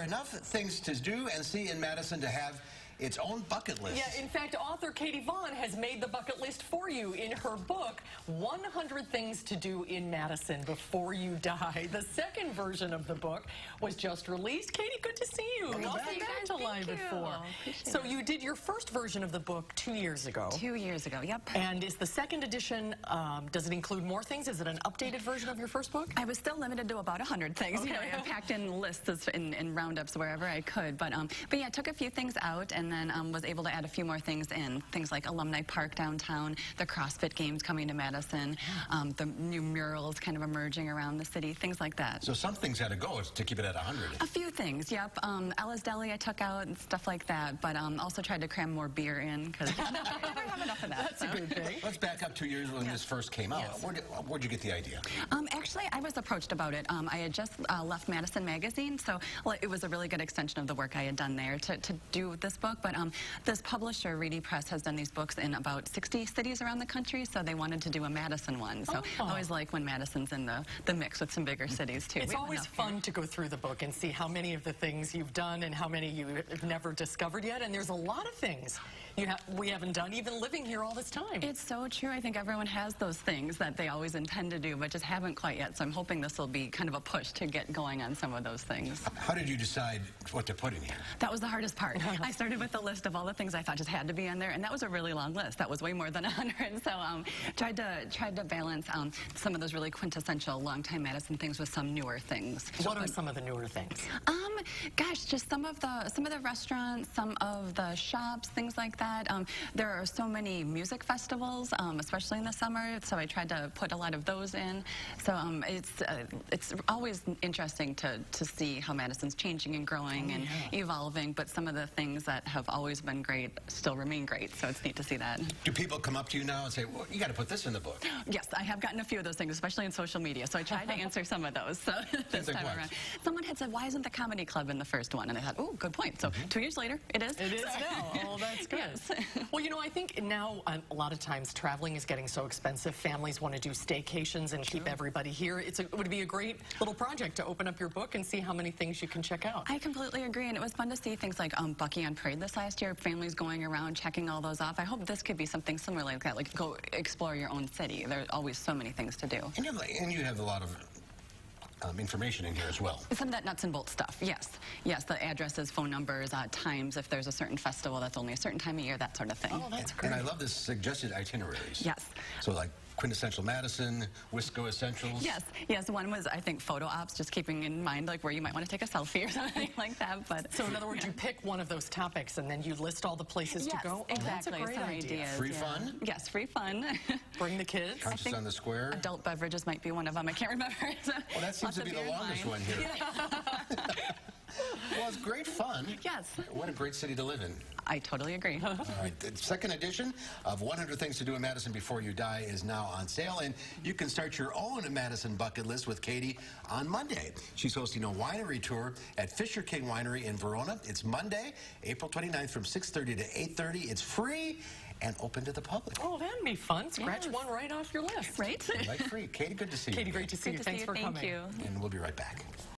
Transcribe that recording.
enough things to do and see in Madison to have its own bucket list. Yeah, in fact, author Katie Vaughn has made the bucket list for you in her book, 100 Things to Do in Madison Before You Die. The second version of the book was just released. Katie, good to see you. Welcome back to Live Before. So you did your first version of the book 2 years ago. 2 years ago, yep. And is the second edition, does it include more things? Is it an updated version of your first book? I was still limited to about 100 things. Okay. You know, I packed in lists and roundups wherever I could. But yeah, I took a few things out and then was able to add a few more things in. Things like Alumni Park downtown, the CrossFit Games coming to Madison, the new murals kind of emerging around the city, things like that. So some things had to go to keep it at 100. A few things, yep. Ella's Deli I took out and stuff like that, but also tried to cram more beer in because I never have enough of that. That's a good thing. Let's back up 2 years when this first came out. Yes. Where'd you get the idea? Actually, I was approached about it. I had just left Madison Magazine, so it was a really good extension of the work I had done there to do this book. But this publisher, Reedy Press, has done these books in about 60 cities around the country, so they wanted to do a Madison one. So I always like when Madison's in the mix with some bigger cities, too. It's always fun to go through the book and see how many of the things you've done and how many you have never discovered yet. And there's a lot of things we haven't done, even living here all this time. It's so true. I think everyone has those things that they always intend to do, but just haven't quite yet. So I'm hoping this will be kind of a push to get going on some of those things. How did you decide what to put in here? That was the hardest part. I started with a list of all the things I thought just had to be in there, and that was a really long list. That was way more than 100. So tried to balance some of those really quintessential longtime Madison things with some newer things. What are some of the newer things? Gosh, just some of the restaurants, some of the shops, things like that. There are so many music festivals, especially in the summer. So I tried to put a lot of those in. So it's always interesting to see how Madison's changing and growing and evolving. But some of the things that have always been great still remain great. So it's neat to see that. Do people come up to you now and say, well, you got to put this in the book? Yes, I have gotten a few of those things, especially in social media. So I tried to answer some of those. So this time around, someone had said, "Why isn't the comedy club in the first one?" And I thought, "Oh, good point." So 2 years later, it is. It is now. Oh, that's good. Yes. Well, you know, I think now a lot of times traveling is getting so expensive. Families want to do staycations and keep everybody here. It would be a great little project to open up your book and see how many things you can check out. I completely agree, and it was fun to see things like Bucky on Parade this last year, families going around checking all those off. I hope this could be something similar like that, like go explore your own city. There are always so many things to do. And you have a lot of information in here as well. Some of that nuts and bolts stuff, yes. Yes, the addresses, phone numbers, times, if there's a certain festival that's only a certain time of year, that sort of thing. Oh, that's great. And I love the suggested itineraries. Yes. So like quintessential Madison, Wisco Essentials. Yes, one was, I think, photo ops, just keeping in mind like where you might want to take a selfie or something like that. But so in other words, you pick one of those topics and then you list all the places to go? Exactly. Oh, that's a great idea. Free fun? Yes, free fun. Bring the kids. Conscious on the Square. Adult beverages might be one of them. I can't remember. Well, that seems to be the longest one here. Well, it's great fun. Yes. What a great city to live in. I totally agree. All right, the second edition of 100 Things to Do in Madison Before You Die is now on sale, and you can start your own Madison bucket list with Katie on Monday. She's hosting a winery tour at Fisher King Winery in Verona. It's Monday, April 29th from 6:30 to 8:30. It's free and open to the public. Oh, that'd be fun. Scratch one right off your list. Right? Right free. Katie, good to see you. Katie, great to see you. Thanks for coming. Thank you. And we'll be right back.